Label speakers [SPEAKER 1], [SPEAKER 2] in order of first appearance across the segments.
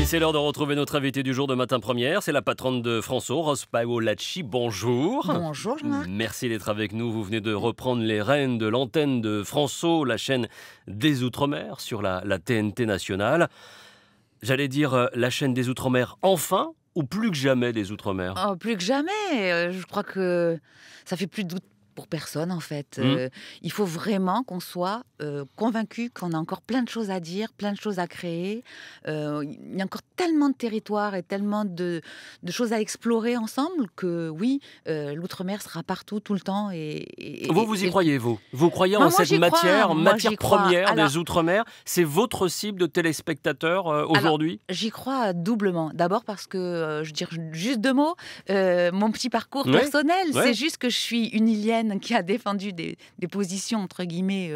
[SPEAKER 1] c'est l'heure de retrouver notre invitée du jour de Matin Première. C'est la patronne de François, Rose Paolacci. Bonjour.
[SPEAKER 2] Bonjour Jean-Marc.
[SPEAKER 1] Merci d'être avec nous. Vous venez de reprendre les rênes de l'antenne de François, la chaîne des Outre-mer sur la TNT nationale. J'allais dire la chaîne des Outre-mer enfin ou plus que jamais des Outre-mer?
[SPEAKER 2] Oh, plus que jamais. Je crois que ça fait plus de doute pour personne en fait. Il faut vraiment qu'on soit convaincu qu'on a encore plein de choses à dire, plein de choses à créer. Il y a encore tellement de territoires et tellement de choses à explorer ensemble que oui, l'outre-mer sera partout, tout le temps.
[SPEAKER 1] Vous y croyez, vous? Vous croyez en
[SPEAKER 2] Moi,
[SPEAKER 1] cette
[SPEAKER 2] j'y
[SPEAKER 1] matière,
[SPEAKER 2] crois. Moi,
[SPEAKER 1] matière
[SPEAKER 2] j'y crois.
[SPEAKER 1] première
[SPEAKER 2] Alors,
[SPEAKER 1] des Outre-mer? C'est votre cible de téléspectateurs aujourd'hui?
[SPEAKER 2] J'y crois doublement. D'abord parce que, je veux dire juste deux mots, mon petit parcours
[SPEAKER 1] Ouais,
[SPEAKER 2] personnel,
[SPEAKER 1] ouais.
[SPEAKER 2] c'est juste que je suis une Ilienne qui a défendu des positions, entre guillemets,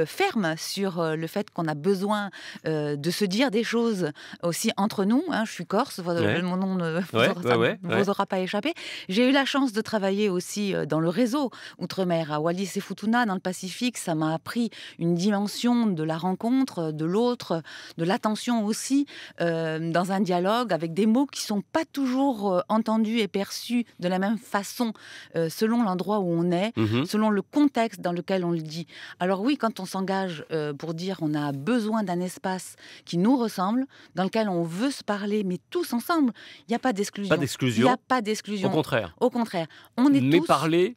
[SPEAKER 2] fermes sur le fait qu'on a besoin de se dire des choses aussi entre nous. Hein. Je suis corse,
[SPEAKER 1] Ouais.
[SPEAKER 2] mon nom ne
[SPEAKER 1] Ouais.
[SPEAKER 2] vous aura pas échappé. J'ai eu la chance de travailler aussi dans le réseau Outre-mer, à Wallis et Futuna, dans le Pacifique. Ça m'a appris une dimension de la rencontre, de l'autre, de l'attention aussi, dans un dialogue avec des mots qui sont pas toujours entendus et perçus de la même façon selon l'endroit où on est, selon le contexte dans lequel on le dit. Alors oui, quand on s'engage pour dire on a besoin d'un espace qui nous ressemble, dans lequel on veut se parler, mais tous ensemble, il n'y a pas d'exclusion.
[SPEAKER 1] Pas d'exclusion.
[SPEAKER 2] Il n'y a pas d'exclusion.
[SPEAKER 1] Au contraire.
[SPEAKER 2] Au contraire. On est
[SPEAKER 1] Mais
[SPEAKER 2] tous...
[SPEAKER 1] parler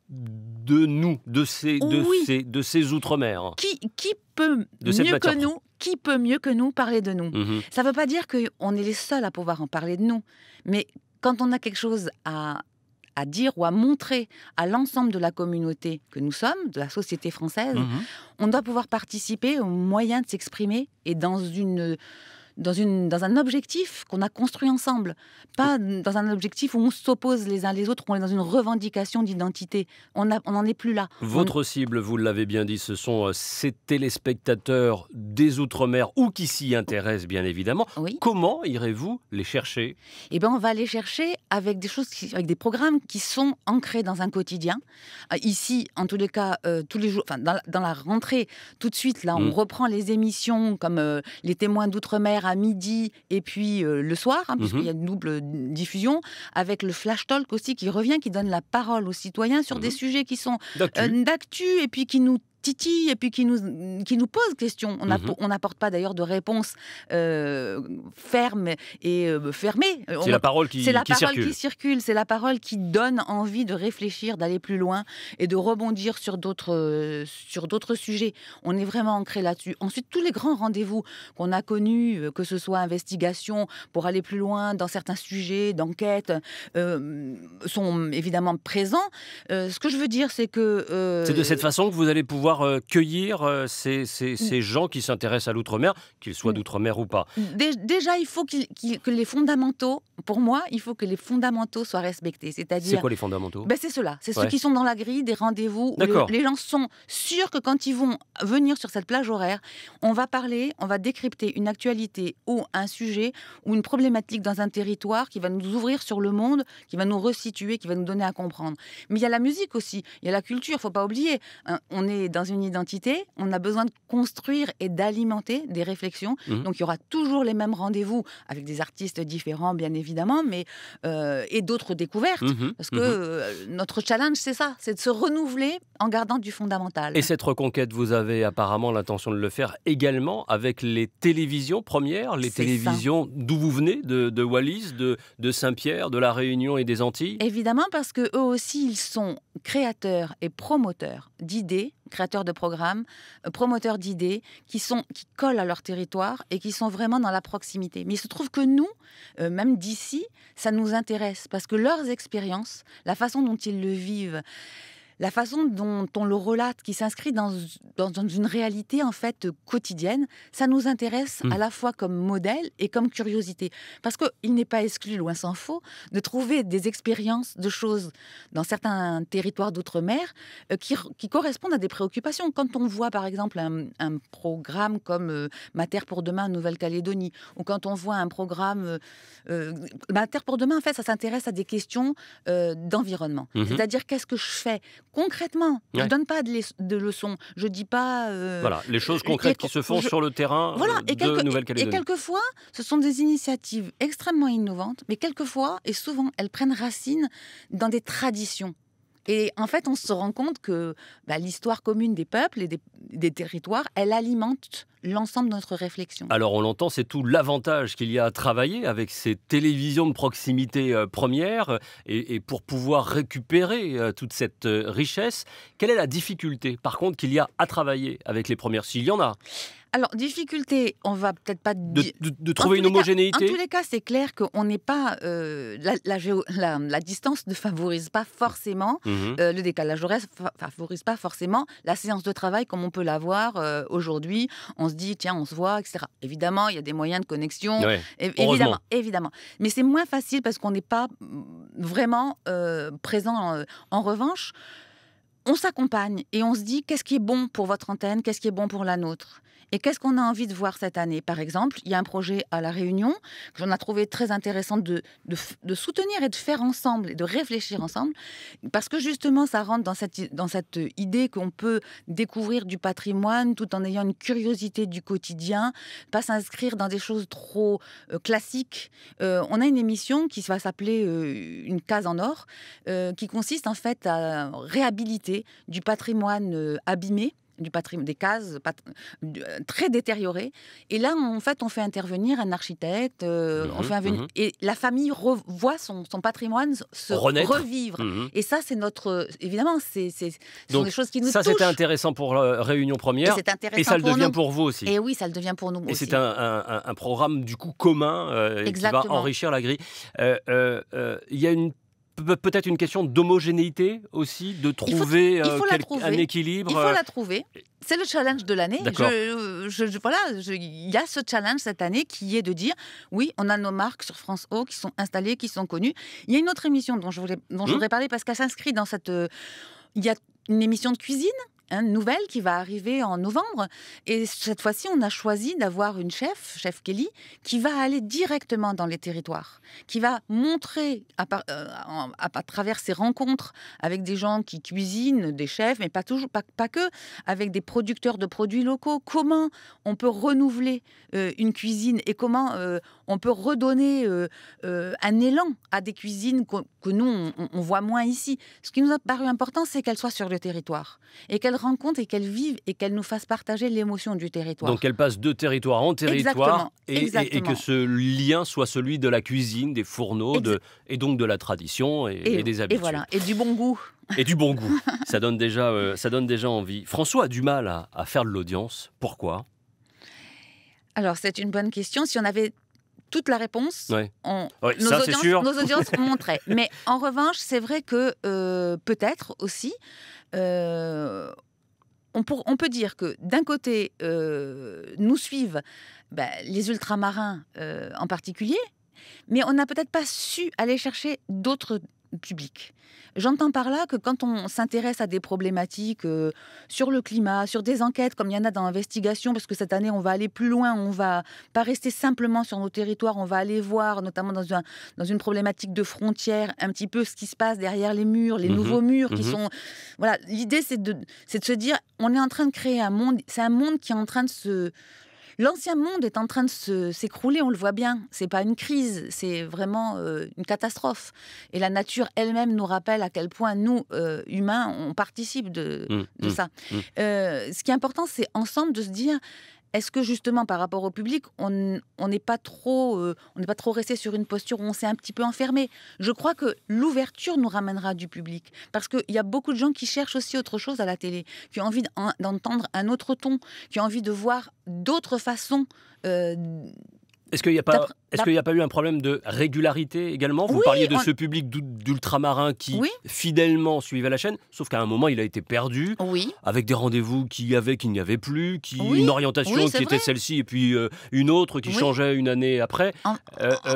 [SPEAKER 1] de nous, de ces Outre-mer.
[SPEAKER 2] Qui peut
[SPEAKER 1] De cette
[SPEAKER 2] mieux que
[SPEAKER 1] matière.
[SPEAKER 2] nous, qui peut mieux que nous parler de nous?
[SPEAKER 1] Mhm.
[SPEAKER 2] Ça ne veut pas dire qu'on est les seuls à pouvoir en parler de nous. Mais quand on a quelque chose à dire ou à montrer à l'ensemble de la communauté que nous sommes, de la société française, on doit pouvoir participer au moyen de s'exprimer et dans un objectif qu'on a construit ensemble. Pas dans un objectif où on s'oppose les uns les autres, où on est dans une revendication d'identité. On n'en est plus là.
[SPEAKER 1] Votre cible, vous l'avez bien dit, ce sont ces téléspectateurs des Outre-mer ou qui s'y intéressent bien évidemment.
[SPEAKER 2] Oui.
[SPEAKER 1] Comment irez-vous les chercher?
[SPEAKER 2] Eh ben, on va les chercher avec avec des programmes qui sont ancrés dans un quotidien. Ici, en tous les cas, tous les jours, enfin, dans la rentrée, tout de suite, là, on reprend les émissions comme les témoins d'outre-mer à midi et puis le soir, puisqu'il y a une double diffusion, avec le flash talk aussi qui revient, qui donne la parole aux citoyens sur des sujets qui sont d'actu et puis qui nous titille et puis qui nous pose question. On n'apporte pas d'ailleurs de réponse ferme et fermée.
[SPEAKER 1] C'est la parole qui
[SPEAKER 2] circule. C'est la parole qui donne envie de réfléchir, d'aller plus loin et de rebondir sur d'autres sujets. On est vraiment ancré là-dessus. Ensuite, tous les grands rendez-vous qu'on a connus, que ce soit investigation pour aller plus loin dans certains sujets, d'enquête, sont évidemment présents. Ce que je veux dire, c'est que...
[SPEAKER 1] C'est de cette façon que vous allez pouvoir cueillir ces gens qui s'intéressent à l'outre-mer, qu'ils soient d'outre-mer ou pas.
[SPEAKER 2] Déjà, il faut que les fondamentaux, pour moi, il faut que les fondamentaux soient respectés. C'est-à-dire,
[SPEAKER 1] c'est quoi les fondamentaux?
[SPEAKER 2] C'est ceux-là. C'est ceux qui sont dans la grille des rendez-vous où les gens sont sûrs que quand ils vont venir sur cette plage horaire, on va parler, on va décrypter une actualité ou un sujet ou une problématique dans un territoire qui va nous ouvrir sur le monde, qui va nous resituer, qui va nous donner à comprendre. Mais il y a la musique aussi, il y a la culture, il ne faut pas oublier. On est dans une identité, on a besoin de construire et d'alimenter des réflexions. Donc il y aura toujours les mêmes rendez-vous avec des artistes différents, bien évidemment, mais et d'autres découvertes. Parce que notre challenge, c'est ça, c'est de se renouveler en gardant du fondamental.
[SPEAKER 1] Et cette reconquête, vous avez apparemment l'intention de le faire également avec les télévisions premières, les télévisions d'où vous venez, de Wallis, de Saint-Pierre, de La Réunion et des Antilles?
[SPEAKER 2] Évidemment, parce qu'eux aussi, ils sont créateurs et promoteurs d'idées, créateurs de programmes, promoteurs d'idées qui collent à leur territoire et qui sont vraiment dans la proximité. Mais il se trouve que nous, même d'ici, ça nous intéresse parce que leurs expériences, la façon dont ils le vivent, la façon dont on le relate, qui s'inscrit dans une réalité en fait quotidienne, ça nous intéresse à la fois comme modèle et comme curiosité. Parce qu'il n'est pas exclu, loin s'en faut, de trouver des expériences de choses dans certains territoires d'outre-mer qui correspondent à des préoccupations. Quand on voit par exemple un programme comme Ma Terre pour demain en Nouvelle-Calédonie, ou quand on voit un programme Ma Terre pour demain, en fait, ça s'intéresse à des questions d'environnement. C'est-à-dire, qu'est-ce que je fais concrètement? Je ne donne pas de leçons. Je dis pas...
[SPEAKER 1] Voilà, les choses concrètes qui se font sur le terrain
[SPEAKER 2] voilà,
[SPEAKER 1] de Nouvelle-Calédonie.
[SPEAKER 2] Et quelquefois, ce sont des initiatives extrêmement innovantes, mais quelquefois, et souvent, elles prennent racine dans des traditions. Et en fait, on se rend compte que l'histoire commune des peuples et des territoires, elle alimente l'ensemble de notre réflexion.
[SPEAKER 1] Alors on l'entend, c'est tout l'avantage qu'il y a à travailler avec ces télévisions de proximité première et pour pouvoir récupérer toute cette richesse. Quelle est la difficulté, par contre, qu'il y a à travailler avec les premières, s'il y en a?
[SPEAKER 2] Alors, difficulté, on va peut-être pas...
[SPEAKER 1] De trouver une homogénéité.
[SPEAKER 2] En tous les cas, c'est clair qu'on n'est pas... la distance ne favorise pas forcément, le décalage horaire ne favorise pas forcément la séance de travail comme on peut l'avoir aujourd'hui. On se dit, tiens, on se voit, etc. Évidemment, il y a des moyens de connexion.
[SPEAKER 1] Ouais,
[SPEAKER 2] évidemment. Mais c'est moins facile parce qu'on n'est pas vraiment présent. En revanche, on s'accompagne et on se dit, qu'est-ce qui est bon pour votre antenne, qu'est-ce qui est bon pour la nôtre ? Et qu'est-ce qu'on a envie de voir cette année? Par exemple, il y a un projet à La Réunion que j'en ai trouvé très intéressant de soutenir et de faire ensemble et de réfléchir ensemble, parce que justement, ça rentre dans cette idée qu'on peut découvrir du patrimoine tout en ayant une curiosité du quotidien, pas s'inscrire dans des choses trop classiques. On a une émission qui va s'appeler Une case en or, qui consiste en fait à réhabiliter du patrimoine abîmé, des cases très détériorées. Et là, en fait, on fait intervenir un architecte, et la famille voit son patrimoine se revivre. Et ça, c'est notre... Évidemment, ce sont des choses qui nous touchent.
[SPEAKER 1] Ça, c'était intéressant pour Réunion Première. Et ça le devient pour vous aussi.
[SPEAKER 2] Et oui, ça le devient pour nous aussi.
[SPEAKER 1] Et c'est un programme, du coup, commun qui va enrichir la grille. Il y a peut-être une question d'homogénéité aussi, de trouver un équilibre.
[SPEAKER 2] Il faut la trouver. C'est le challenge de l'année. Il y a ce challenge cette année qui est de dire, oui, on a nos marques sur France O qui sont installées, qui sont connues. Il y a une autre émission dont je voudrais parler parce qu'elle s'inscrit dans cette... il y a une émission de cuisine, nouvelle qui va arriver en novembre. Et cette fois-ci, on a choisi d'avoir une chef Kelly, qui va aller directement dans les territoires, qui va montrer à travers ses rencontres avec des gens qui cuisinent, des chefs, mais pas que, avec des producteurs de produits locaux, comment on peut renouveler une cuisine et comment on peut redonner un élan à des cuisines que nous, on voit moins ici. Ce qui nous a paru important, c'est qu'elles soient sur le territoire et qu'elles rencontrent et qu'elles vivent et qu'elles nous fassent partager l'émotion du territoire.
[SPEAKER 1] Donc qu'elles passent de territoire en territoire et que ce lien soit celui de la cuisine, des fourneaux et donc de la tradition et des habitudes.
[SPEAKER 2] Et voilà, et du bon goût.
[SPEAKER 1] Et du bon goût, ça donne déjà envie. François a du mal à faire de l'audience. Pourquoi? Alors,
[SPEAKER 2] c'est une bonne question. Si on avait toute la réponse,
[SPEAKER 1] nos
[SPEAKER 2] audiences montraient. Mais en revanche, c'est vrai que peut-être aussi, on peut dire que d'un côté, nous suivent les ultramarins en particulier, mais on n'a peut-être pas su aller chercher d'autres publics. J'entends par là que quand on s'intéresse à des problématiques sur le climat, sur des enquêtes comme il y en a dans l'investigation, parce que cette année on va aller plus loin, on va pas rester simplement sur nos territoires, on va aller voir notamment dans une problématique de frontières un petit peu ce qui se passe derrière les murs, les nouveaux murs qui sont... Voilà, l'idée c'est de se dire, on est en train de créer un monde, c'est un monde qui est en train de se... L'ancien monde est en train de s'écrouler, on le voit bien. C'est pas une crise, c'est vraiment une catastrophe. Et la nature elle-même nous rappelle à quel point nous, humains, on participe de ça. Ce qui est important, c'est ensemble de se dire... Est-ce que justement par rapport au public, on n'est pas trop resté sur une posture où on s'est un petit peu enfermé? Je crois que l'ouverture nous ramènera du public, parce qu'il y a beaucoup de gens qui cherchent aussi autre chose à la télé, qui ont envie d'entendre un autre ton, qui ont envie de voir d'autres façons.
[SPEAKER 1] Est-ce qu'il n'y a pas eu un problème de régularité également? Vous parliez de ce public d'ultramarins qui fidèlement suivait la chaîne, sauf qu'à un moment il a été perdu, avec des rendez-vous qu'il y avait, qu'il n'y avait plus, une orientation qui était celle-ci et puis une autre qui changeait une année après.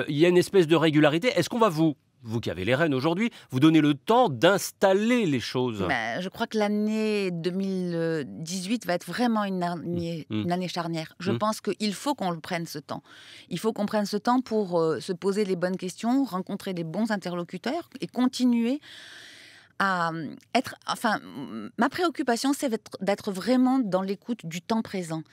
[SPEAKER 1] Il y a une espèce de régularité. Est-ce qu'on va vous qui avez les rênes aujourd'hui, vous donnez le temps d'installer les choses?
[SPEAKER 2] Je crois que l'année 2018 va être vraiment une année charnière. Je pense qu'il faut qu'on prenne ce temps. Il faut qu'on prenne ce temps pour se poser les bonnes questions, rencontrer les bons interlocuteurs et continuer à être... Enfin, ma préoccupation, c'est d'être vraiment dans l'écoute du temps présent.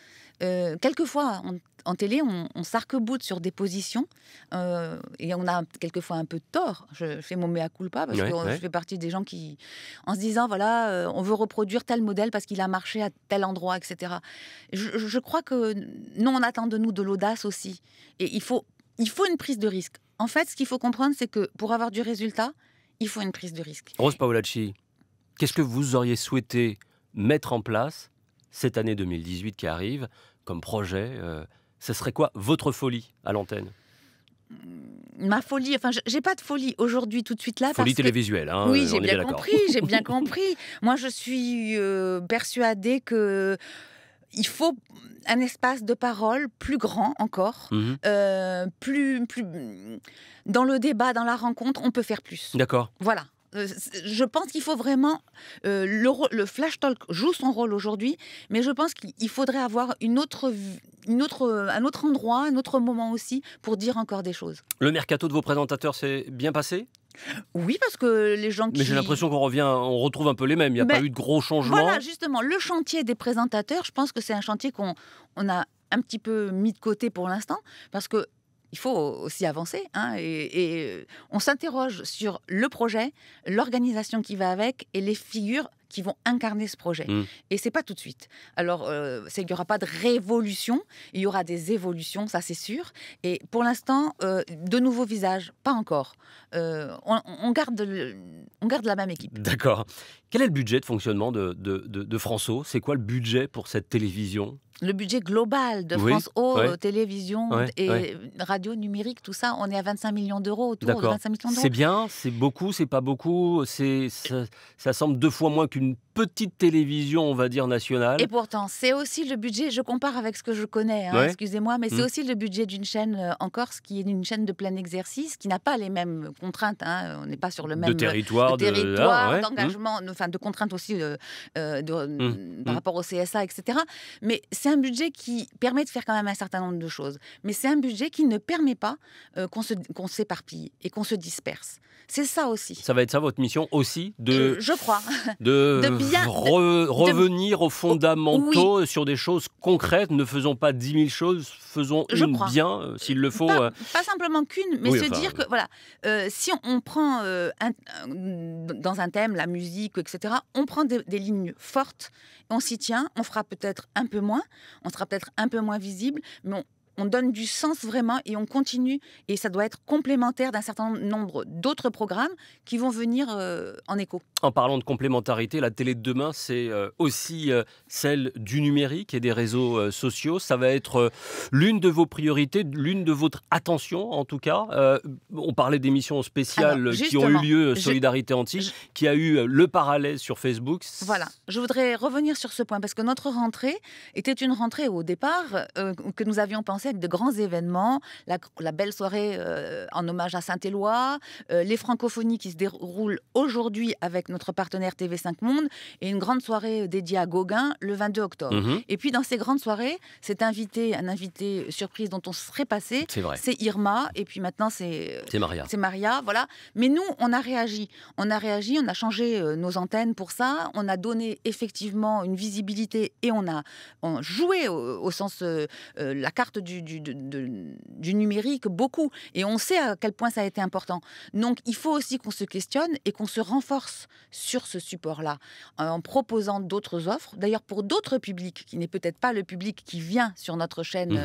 [SPEAKER 2] Quelquefois, en télé, on s'arc-boute sur des positions et on a quelquefois un peu de tort. Je fais mon mea culpa parce que je fais partie des gens qui, en se disant, voilà, on veut reproduire tel modèle parce qu'il a marché à tel endroit, etc. Je crois que nous, on attend de nous de l'audace aussi. Et il faut une prise de risque. En fait, ce qu'il faut comprendre, c'est que pour avoir du résultat, il faut une prise de risque.
[SPEAKER 1] Rose Paolacci, qu'est-ce que vous auriez souhaité mettre en place cette année 2018 qui arrive comme projet? Ce serait quoi votre folie à l'antenne?
[SPEAKER 2] Ma folie, enfin, j'ai pas de folie aujourd'hui tout de suite là.
[SPEAKER 1] Folie télévisuelle, hein,
[SPEAKER 2] oui,
[SPEAKER 1] on est bien d'accord.
[SPEAKER 2] J'ai bien compris. Moi, je suis persuadée que il faut un espace de parole plus grand encore, plus dans le débat, dans la rencontre, on peut faire plus.
[SPEAKER 1] D'accord.
[SPEAKER 2] Voilà. Je pense qu'il faut vraiment... le Flash Talk joue son rôle aujourd'hui, mais je pense qu'il faudrait avoir un autre endroit, un autre moment aussi pour dire encore des choses.
[SPEAKER 1] Le mercato de vos présentateurs s'est bien passé?
[SPEAKER 2] Oui, parce que les gens qui...
[SPEAKER 1] Mais j'ai l'impression on retrouve un peu les mêmes. Il n'y a pas eu de gros changements.
[SPEAKER 2] Voilà, justement, le chantier des présentateurs, je pense que c'est un chantier qu'on a un petit peu mis de côté pour l'instant, parce que il faut aussi avancer, hein, et on s'interroge sur le projet, l'organisation qui va avec et les figures qui vont incarner ce projet. Et c'est pas tout de suite. Alors, il n'y aura pas de révolution, il y aura des évolutions, ça c'est sûr. Et pour l'instant, de nouveaux visages, pas encore. On garde la même équipe.
[SPEAKER 1] D'accord. Quel est le budget de fonctionnement de France O? C'est quoi le budget pour cette télévision?
[SPEAKER 2] Le budget global de France O, télévision et radio numérique, tout ça, on est à 25 millions d'euros, autour de 25 millions d'euros.
[SPEAKER 1] C'est bien, c'est beaucoup, c'est pas beaucoup, ça semble 2 fois moins qu'une petite télévision, on va dire, nationale.
[SPEAKER 2] Et pourtant, c'est aussi le budget, je compare avec ce que je connais, hein, excusez-moi, mais c'est aussi le budget d'une chaîne en Corse qui est une chaîne de plein exercice, qui n'a pas les mêmes contraintes, hein, on n'est pas sur le même
[SPEAKER 1] territoire,
[SPEAKER 2] d'engagement, enfin de contraintes aussi par rapport au CSA, etc. Mais c'est un budget qui permet de faire quand même un certain nombre de choses. Mais c'est un budget qui ne permet pas qu'on s'éparpille et qu'on se disperse. C'est ça aussi.
[SPEAKER 1] Ça va être ça votre mission aussi,
[SPEAKER 2] je crois.
[SPEAKER 1] Revenir aux fondamentaux sur des choses concrètes. Ne faisons pas 10 000 choses, faisons une bien, s'il le faut.
[SPEAKER 2] Pas simplement qu'une, mais dire que voilà, si on prend dans un thème, la musique, etc., on prend des lignes fortes, on s'y tient, on fera peut-être un peu moins, on sera peut-être un peu moins visible, mais on donne du sens vraiment et on continue. Et ça doit être complémentaire d'un certain nombre d'autres programmes qui vont venir en écho.
[SPEAKER 1] En parlant de complémentarité, la télé de demain, c'est aussi celle du numérique et des réseaux sociaux. Ça va être l'une de vos priorités, l'une de votre attention en tout cas. On parlait d'émissions spéciales qui ont eu lieu, Solidarité Antilles, qui a eu le parallèle sur Facebook.
[SPEAKER 2] Voilà, je voudrais revenir sur ce point parce que notre rentrée était une rentrée au départ que nous avions pensé avec de grands événements, la belle soirée en hommage à Saint-Éloi, les francophonies qui se déroulent aujourd'hui avec notre partenaire TV5 Monde et une grande soirée dédiée à Gauguin le 22 octobre. Et puis dans ces grandes soirées, un invité surprise dont on serait passé, c'est Irma et puis maintenant c'est Maria, voilà. Mais nous, on a réagi, on a changé nos antennes pour ça, on a donné effectivement une visibilité et on joué au sens la carte du numérique beaucoup et on sait à quel point ça a été important. Donc il faut aussi qu'on se questionne et qu'on se renforce sur ce support-là en proposant d'autres offres, d'ailleurs pour d'autres publics qui n'est peut-être pas le public qui vient sur notre chaîne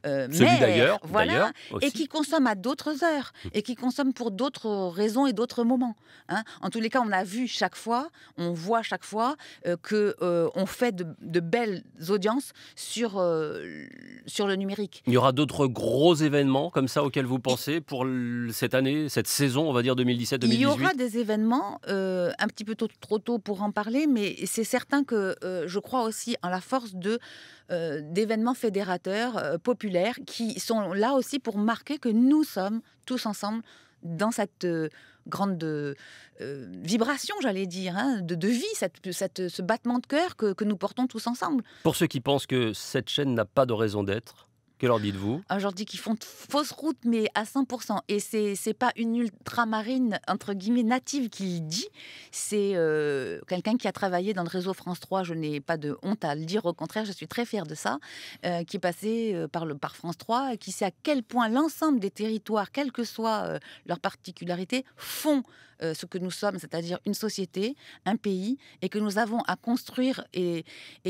[SPEAKER 1] celui d'ailleurs,
[SPEAKER 2] voilà, et qui consomme à d'autres heures et qui consomme pour d'autres raisons et d'autres moments, hein. En tous les cas, on voit chaque fois qu'on fait de belles audiences sur le numérique.
[SPEAKER 1] Il y aura d'autres gros événements comme ça auxquels vous pensez pour cette année, cette saison, on va dire 2017-2018?
[SPEAKER 2] Il y aura des événements, un petit peu trop tôt pour en parler, mais c'est certain que je crois aussi en la force d'événements fédérateurs populaires qui sont là aussi pour marquer que nous sommes tous ensemble dans cette grande vibration, j'allais dire, hein, de vie, ce battement de cœur que nous portons tous ensemble.
[SPEAKER 1] Pour ceux qui pensent que cette chaîne n'a pas de raison d'être, Que leur dites-vous?
[SPEAKER 2] Alors, je leur dis qu'ils font de fausses routes, mais à 100%. Et c'est pas une ultramarine, entre guillemets, native qui le dit. C'est quelqu'un qui a travaillé dans le réseau France 3. Je n'ai pas de honte à le dire. Au contraire, je suis très fière de ça. Qui est passé par France 3, et qui sait à quel point l'ensemble des territoires, quelles que soient leurs particularités, font ce que nous sommes, c'est-à-dire une société, un pays, et que nous avons à construire et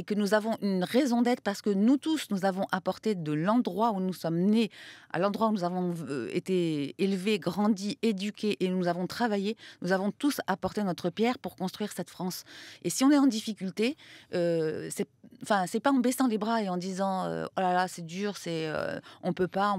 [SPEAKER 2] que nous avons une raison d'être parce que nous tous, nous avons apporté de l'endroit où nous sommes nés, à l'endroit où nous avons été élevés, grandis, éduqués et nous avons travaillé, nous avons tous apporté notre pierre pour construire cette France. Et si on est en difficulté, c'est pas en baissant les bras et en disant oh là là, c'est dur, on peut pas,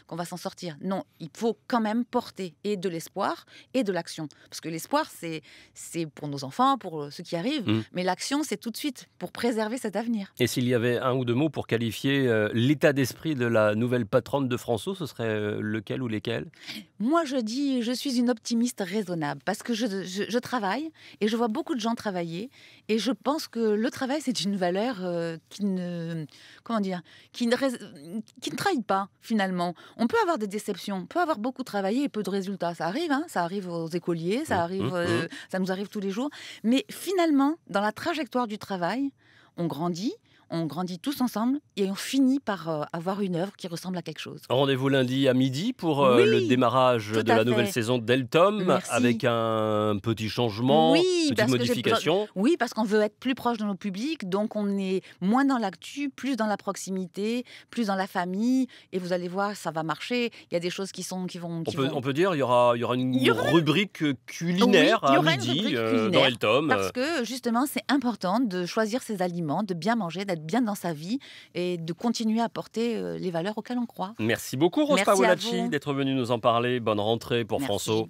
[SPEAKER 2] qu'on va s'en sortir. Non, il faut quand même porter et de l'espoir et de l'action. Parce que l'espoir, c'est pour nos enfants, pour ceux qui arrivent, mais l'action, c'est tout de suite pour préserver cet avenir.
[SPEAKER 1] Et s'il y avait un ou deux mots pour qualifier l'état d'esprit de la nouvelle patronne de François, ce serait lequel ou lesquels?
[SPEAKER 2] Moi, je suis une optimiste raisonnable parce que je travaille et je vois beaucoup de gens travailler et je pense que le travail, c'est une valeur qui ne trahit pas finalement. On peut avoir des déceptions, on peut avoir beaucoup travaillé et peu de résultats. Ça arrive, hein, ça arrive aux écoliers, ça nous arrive tous les jours. Mais finalement, dans la trajectoire du travail, on grandit tous ensemble et on finit par avoir une œuvre qui ressemble à quelque chose.
[SPEAKER 1] Rendez-vous lundi à midi pour le démarrage de la nouvelle saison d'Eltom.
[SPEAKER 2] Merci.
[SPEAKER 1] Avec un petit changement, petite modification.
[SPEAKER 2] Oui, parce qu'on veut être plus proche de nos publics, donc on est moins dans l'actu, plus dans la proximité, plus dans la famille. Et vous allez voir, ça va marcher. Il y a des choses
[SPEAKER 1] On peut dire il y aura une rubrique culinaire à midi dans Eltom.
[SPEAKER 2] Parce que justement, c'est important de choisir ses aliments, de bien manger, d'être bien dans sa vie et de continuer à porter les valeurs auxquelles on croit.
[SPEAKER 1] Merci beaucoup Rose Paolacci d'être venue nous en parler. Bonne rentrée pour François.